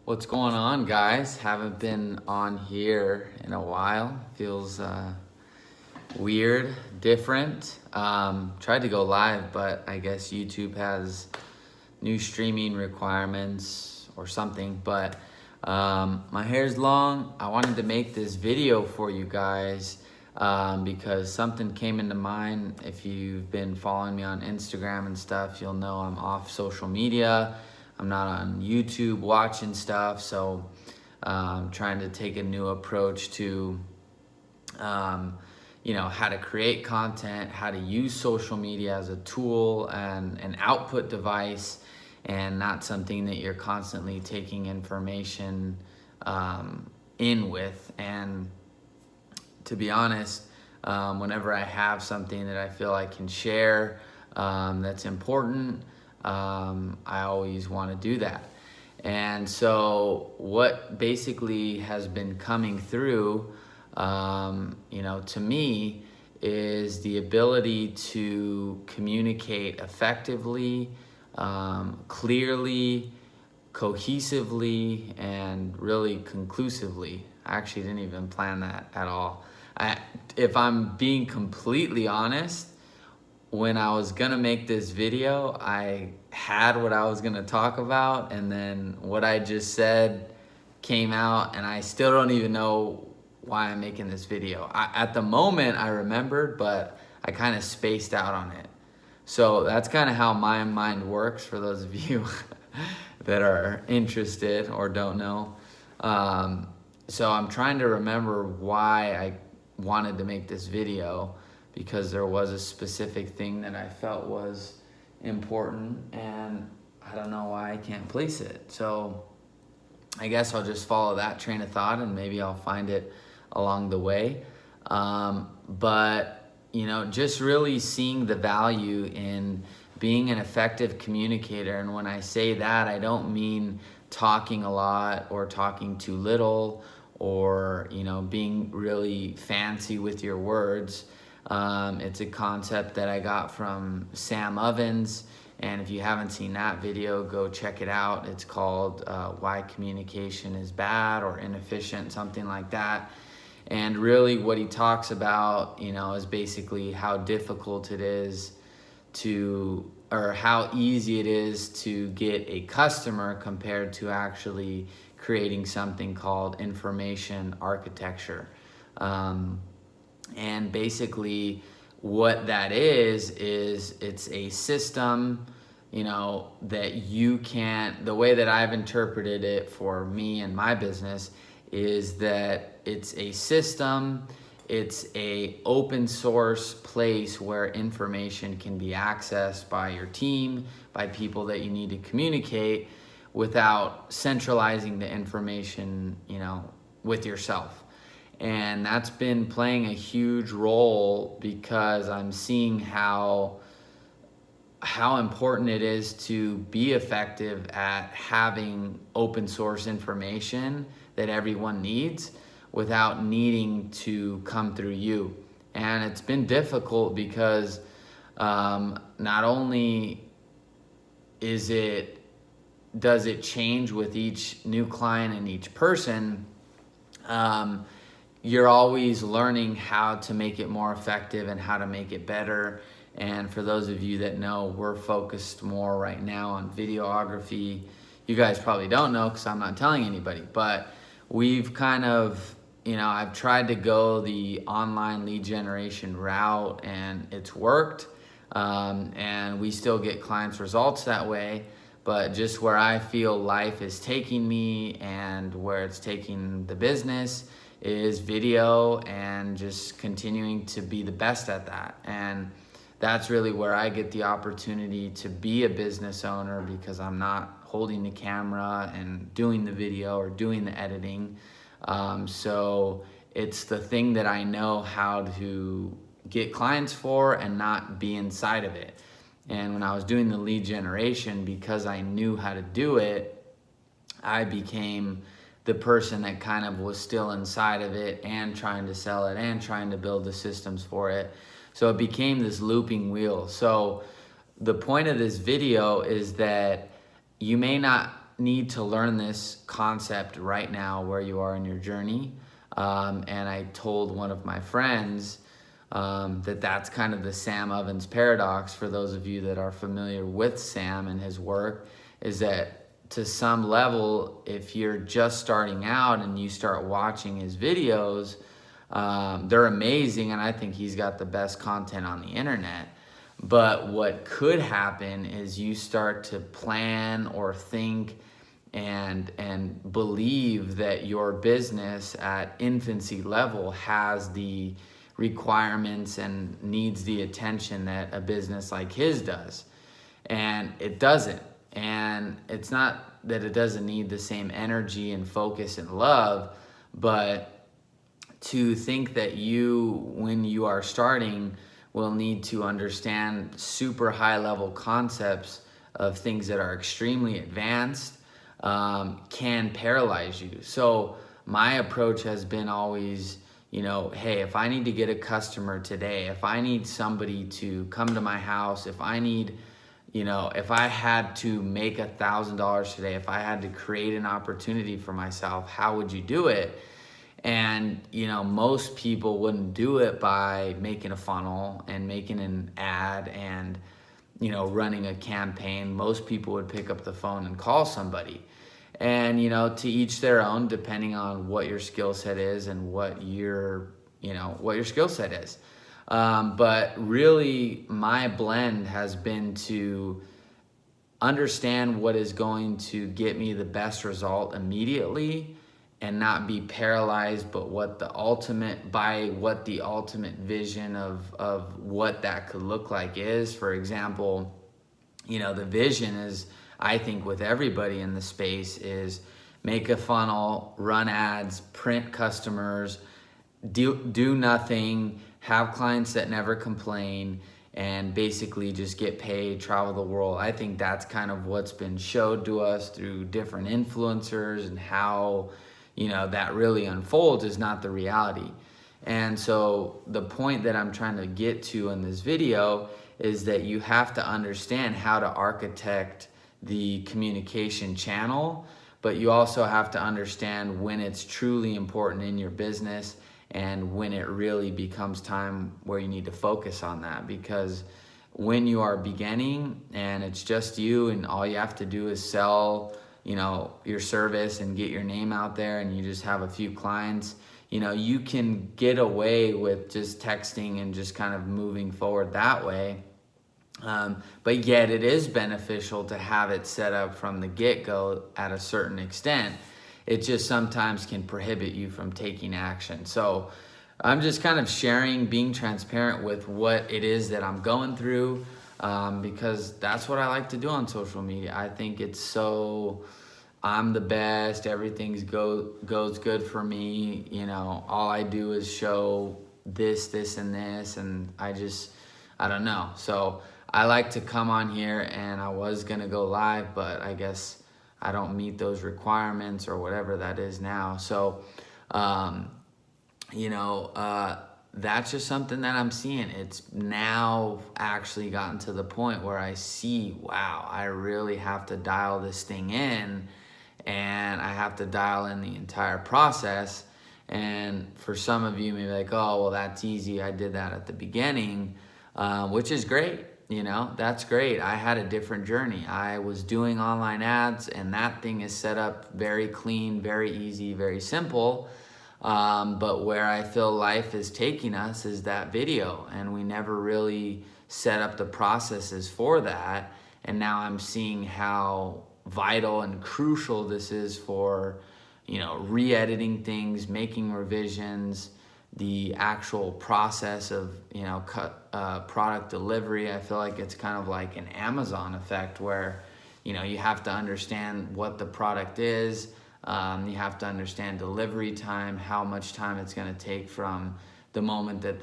What's going on, guys? Haven't been on here in a while. Feels weird, different. Tried to go live, but I guess YouTube has new streaming requirements or something. But my hair's long. I wanted to make this video for you guys because something came into mind. If you've been following me on Instagram and stuff, you'll know I'm off social media. I'm not on YouTube watching stuff, so I'm trying to take a new approach to, how to create content, how to use social media as a tool and an output device, and not something that you're constantly taking information in with. And to be honest, whenever I have something that I feel I can share that's important, I always want to do that. And so what basically has been coming through, to me, is the ability to communicate effectively, clearly, cohesively, and really conclusively. I actually didn't even plan that at all. If I'm being completely honest, when I was gonna make this video, I had what I was gonna talk about, and then what I just said came out, and I still don't even know why I'm making this video. At the moment, I remembered, but I kind of spaced out on it. So that's kind of how my mind works, for those of you that are interested or don't know. So I'm trying to remember why I wanted to make this video, because there was a specific thing that I felt was important, and I don't know why I can't place it. So I guess I'll just follow that train of thought, and maybe I'll find it along the way. But just really seeing the value in being an effective communicator. And when I say that, I don't mean talking a lot or talking too little, or being really fancy with your words. It's a concept that I got from Sam Ovens, and if you haven't seen that video, go check it out. It's called Why Communication is Bad or Inefficient, something like that. And really what he talks about, is basically how difficult it is or how easy it is to get a customer compared to actually creating something called information architecture. And basically what that is it's a system, that you can't, the way that I've interpreted it for me and my business is that it's a system, it's a open source place where information can be accessed by your team, by people that you need to communicate, without centralizing the information, with yourself. And that's been playing a huge role, because I'm seeing how important it is to be effective at having open source information that everyone needs without needing to come through you. And it's been difficult because not only does it change with each new client and each person, you're always learning how to make it more effective and how to make it better. And for those of you that know, we're focused more right now on videography. You guys probably don't know because I'm not telling anybody, but we've kind of, I've tried to go the online lead generation route, and it's worked. And we still get clients results that way. But just where I feel life is taking me and where it's taking the business is video, and just continuing to be the best at that. And that's really where I get the opportunity to be a business owner, because I'm not holding the camera and doing the video or doing the editing. So it's the thing that I know how to get clients for and not be inside of it. And when I was doing the lead generation, because I knew how to do it, I became the person that kind of was still inside of it and trying to sell it and trying to build the systems for it. So it became this looping wheel. So the point of this video is that you may not need to learn this concept right now where you are in your journey. And I told one of my friends that's kind of the Sam Ovens paradox. For those of you that are familiar with Sam and his work, is that to some level, if you're just starting out and you start watching his videos, they're amazing, and I think he's got the best content on the internet. But what could happen is you start to plan or think and believe that your business at infancy level has the requirements and needs the attention that a business like his does. And it doesn't. And it's not that it doesn't need the same energy and focus and love, but to think that you, when you are starting, will need to understand super high level concepts of things that are extremely advanced can paralyze you. So my approach has been always, hey, if I need to get a customer today, if I need somebody to come to my house, if I need, if I had to make $1,000 today, if I had to create an opportunity for myself, how would you do it? And, most people wouldn't do it by making a funnel and making an ad and, running a campaign. Most people would pick up the phone and call somebody. And, to each their own, depending on what your skill set is and what your skill set is. But really, my blend has been to understand what is going to get me the best result immediately and not be paralyzed, but what the ultimate vision of what that could look like is. For example, the vision is, I think with everybody in the space, is make a funnel, run ads, print customers, do nothing, have clients that never complain, and basically just get paid, travel the world. I think that's kind of what's been showed to us through different influencers, and how, that really unfolds is not the reality. And so the point that I'm trying to get to in this video is that you have to understand how to architect the communication channel, but you also have to understand when it's truly important in your business and when it really becomes time where you need to focus on that. Because when you are beginning and it's just you and all you have to do is sell, your service and get your name out there, and you just have a few clients, you can get away with just texting and just kind of moving forward that way. But yet it is beneficial to have it set up from the get-go at a certain extent. It just sometimes can prohibit you from taking action. So I'm just kind of sharing, being transparent with what it is that I'm going through, because that's what I like to do on social media. I think it's so, I'm the best, everything goes good for me. All I do is show this, and this, and I don't know. So I like to come on here, and I was gonna go live, but I guess I don't meet those requirements or whatever that is now. So, that's just something that I'm seeing. It's now actually gotten to the point where I see, wow, I really have to dial this thing in, and I have to dial in the entire process. And for some of you, maybe like, oh, well, that's easy. I did that at the beginning, which is great. That's great. I had a different journey. I was doing online ads, and that thing is set up very clean, very easy, very simple. But where I feel life is taking us is that video, and we never really set up the processes for that. And now I'm seeing how vital and crucial this is for, re-editing things, making revisions, the actual process of, product delivery. I feel like it's kind of like an Amazon effect where, you have to understand what the product is. You have to understand delivery time, how much time it's going to take from the moment that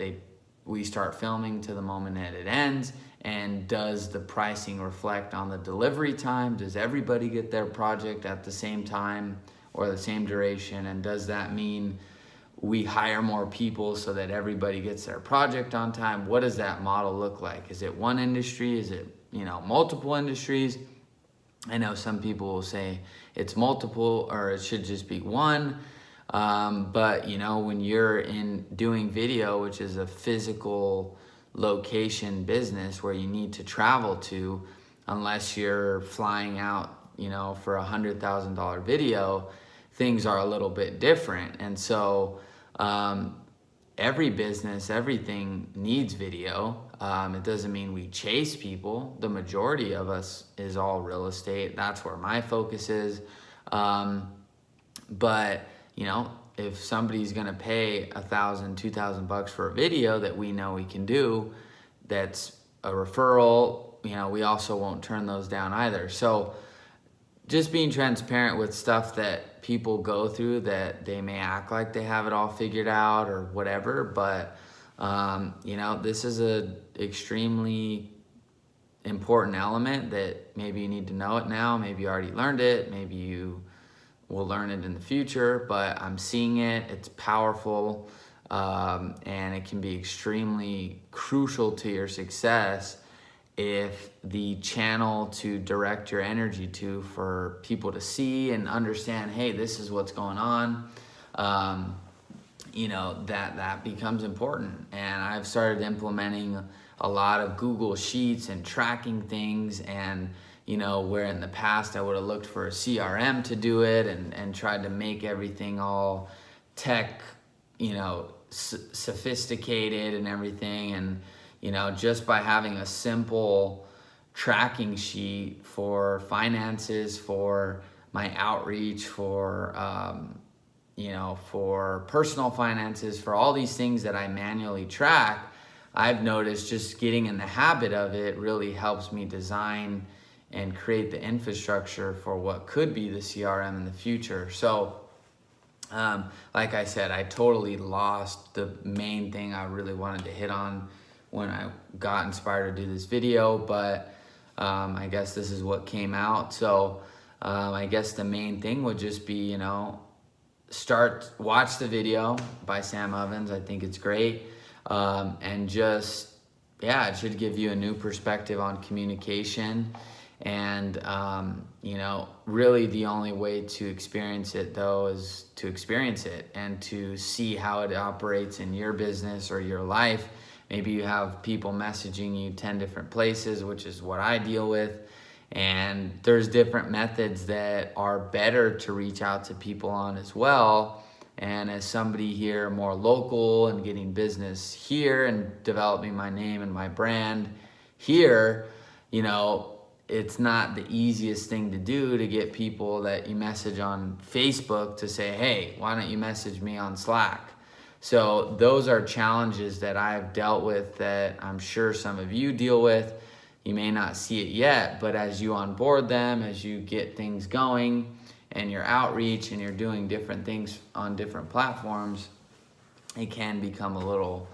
we start filming to the moment that it ends. And does the pricing reflect on the delivery time? Does everybody get their project at the same time or the same duration? And does that mean we hire more people so that everybody gets their project on time? What does that model look like? Is it one industry? Is it, multiple industries? I know some people will say it's multiple or it should just be one. But you know, when you're in doing video, which is a physical location business where you need to travel to, unless you're flying out, you know, for $100,000 video, things are a little bit different. And so every business, everything needs video. It doesn't mean we chase people. The majority of us is all real estate. That's where my focus is. But you know, if somebody's gonna pay $1,000, $2,000 for a video that we know we can do, that's a referral, you know, we also won't turn those down either. So just being transparent with stuff that people go through, that they may act like they have it all figured out or whatever, but you know, this is a extremely important element that maybe you need to know it now, maybe you already learned it, maybe you will learn it in the future, but I'm seeing it, it's powerful, and it can be extremely crucial to your success if the channel to direct your energy to, for people to see and understand, hey, this is what's going on, you know, that becomes important. And I've started implementing a lot of Google Sheets and tracking things, and you know, where in the past I would have looked for a CRM to do it and tried to make everything all tech, you know, sophisticated and everything. And, you know, just by having a simple tracking sheet for finances, for my outreach, for, you know, for personal finances, for all these things that I manually track, I've noticed just getting in the habit of it really helps me design and create the infrastructure for what could be the CRM in the future. So, like I said, I totally lost the main thing I really wanted to hit on when I got inspired to do this video, but I guess this is what came out. So I guess the main thing would just be, you know, watch the video by Sam Ovens. I think it's great. And just, yeah, it should give you a new perspective on communication. And, you know, really the only way to experience it though is to experience it and to see how it operates in your business or your life. Maybe you have people messaging you 10 different places, which is what I deal with. And there's different methods that are better to reach out to people on as well. And as somebody here more local and getting business here and developing my name and my brand here, you know, it's not the easiest thing to do to get people that you message on Facebook to say, hey, why don't you message me on Slack? So those are challenges that I've dealt with that I'm sure some of you deal with. You may not see it yet, but as you onboard them, as you get things going and your outreach and you're doing different things on different platforms, it can become a little,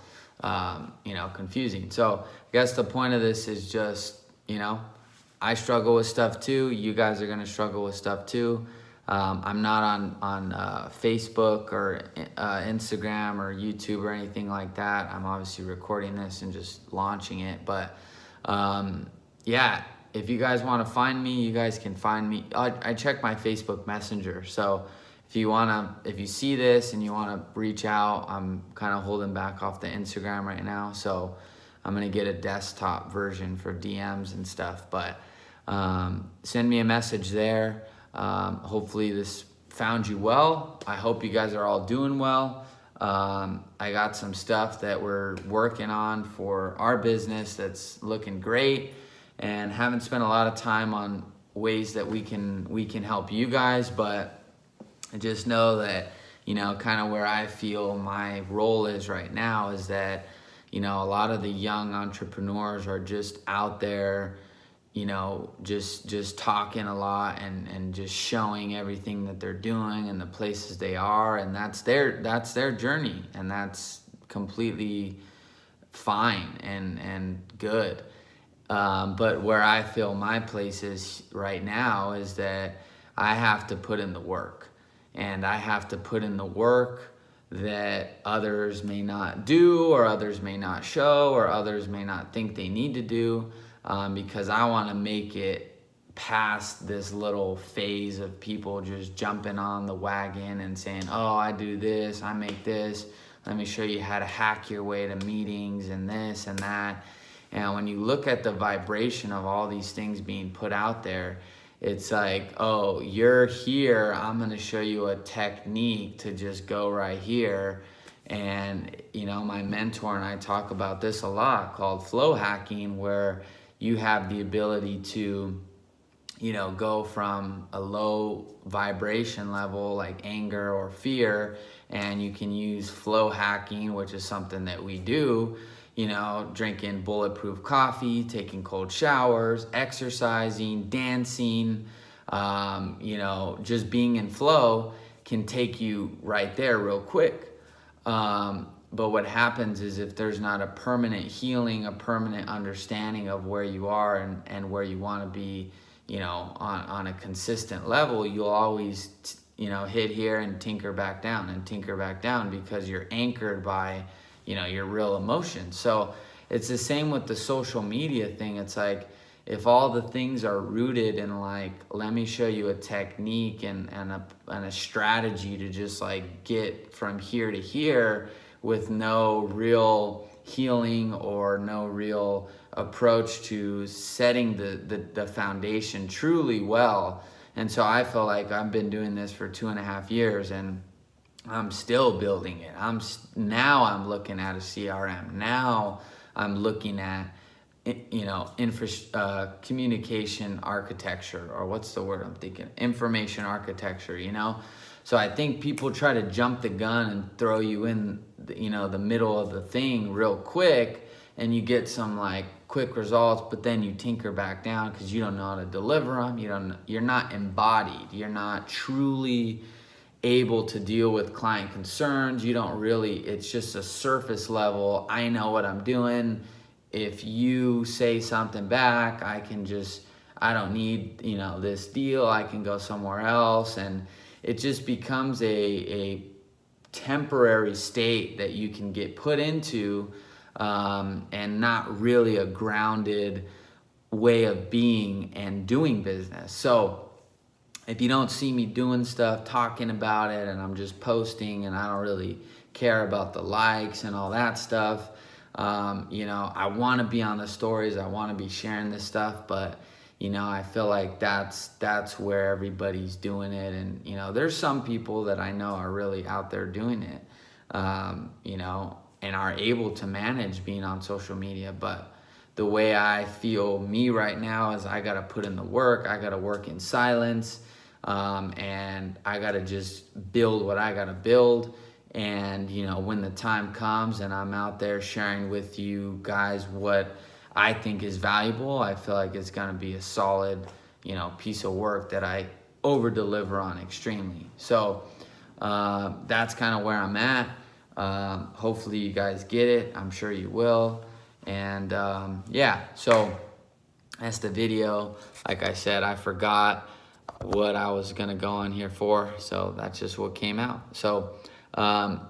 you know, confusing. So I guess the point of this is just, you know, I struggle with stuff too. You guys are gonna struggle with stuff too. I'm not on Facebook or Instagram or YouTube or anything like that. I'm obviously recording this and just launching it. But yeah, if you guys want to find me, you guys can find me. I check my Facebook Messenger. So if you see this and you wanna reach out, I'm kind of holding back off the Instagram right now. So I'm gonna get a desktop version for DMs and stuff, but send me a message there. Hopefully this found you well. I hope you guys are all doing well. I got some stuff that we're working on for our business that's looking great, and haven't spent a lot of time on ways that we can help you guys, but I just know that, you know, kind of where I feel my role is right now is that, you know, a lot of the young entrepreneurs are just out there, you know, just talking a lot and just showing everything that they're doing and the places they are, and that's their journey, and that's completely fine and good. But where I feel my place is right now is that I have to put in the work, and I have to put in the work that others may not do, or others may not show, or others may not think they need to do, because I want to make it past this little phase of people just jumping on the wagon and saying, oh, I do this, I make this, let me show you how to hack your way to meetings and this and that. And when you look at the vibration of all these things being put out there, it's like, oh, you're here, I'm gonna show you a technique to just go right here. And my mentor and I talk about this a lot, called flow hacking, where you have the ability to go from a low vibration level like anger or fear, and you can use flow hacking, which is something that we do, drinking bulletproof coffee, taking cold showers, exercising, dancing, just being in flow can take you right there real quick. But what happens is, if there's not a permanent healing, a permanent understanding of where you are and where you want to be, on a consistent level, you'll always, hit here and tinker back down because you're anchored by, your real emotions. So it's the same with the social media thing. It's like, if all the things are rooted in like, let me show you a technique and a strategy to just like get from here to here with no real healing or no real approach to setting the foundation truly well. And so I feel like I've been doing this for 2.5 years and I'm still building it. Now I'm looking at a CRM. Now I'm looking at communication architecture, or what's the word I'm thinking? Information architecture, So I think people try to jump the gun and throw you in, the middle of the thing real quick, and you get some like quick results, but then you tinker back down because you don't know how to deliver them. You're not embodied. You're not truly able to deal with client concerns. It's just a surface level. I know what I'm doing. If you say something back, I don't need, this deal. I can go somewhere else. And it just becomes a temporary state that you can get put into, and not really a grounded way of being and doing business. So if you don't see me doing stuff, talking about it, and I'm just posting and I don't really care about the likes and all that stuff, I want to be on the stories. I want to be sharing this stuff, but I feel like that's where everybody's doing it. And there's some people that I know are really out there doing it, and are able to manage being on social media. But the way I feel me right now is I got to put in the work. I got to work in silence, and I got to just build what I got to build. And, when the time comes and I'm out there sharing with you guys what I think is valuable, I feel like it's going to be a solid, piece of work that I over deliver on extremely. So that's kind of where I'm at. Hopefully you guys get it. I'm sure you will. And so that's the video. Like I said, I forgot what I was going to go on here for. So that's just what came out. So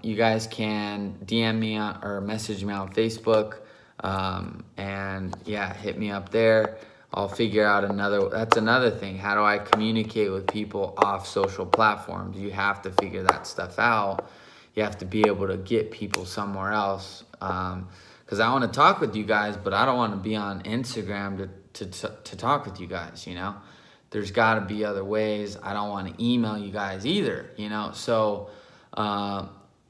you guys can DM me or message me on Facebook, and hit me up there. I'll figure out that's another thing. How do I communicate with people off social platforms? You have to figure that stuff out. You have to be able to get people somewhere else. Because I want to talk with you guys, but I don't want to be on Instagram to talk with you guys, There's got to be other ways. I don't want to email you guys either, So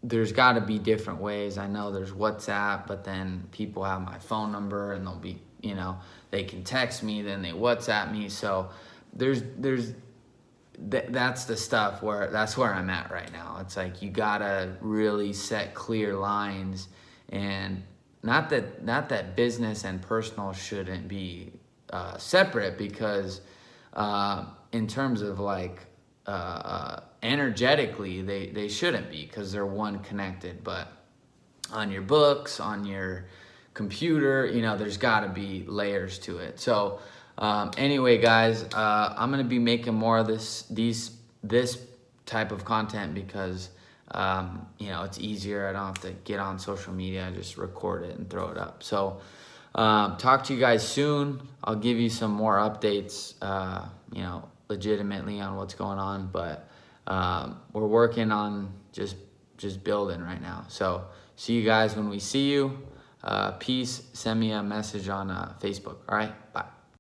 there's got to be different ways. I know there's WhatsApp, but then people have my phone number and they'll be, they can text me, then they WhatsApp me. So that's the stuff that's where I'm at right now. It's like, you got to really set clear lines, and not that business and personal shouldn't be separate, because in terms of like, energetically, they shouldn't be, because they're one connected. But on your books, on your computer, there's got to be layers to it. So anyway, guys, I'm gonna be making more of this type of content because it's easier. I don't have to get on social media. I just record it and throw it up. So Talk to you guys soon. I'll give you some more updates, you know, legitimately on what's going on, but we're working on just building right now. So see you guys when we see you. Peace. Send me a message on Facebook. All right, bye.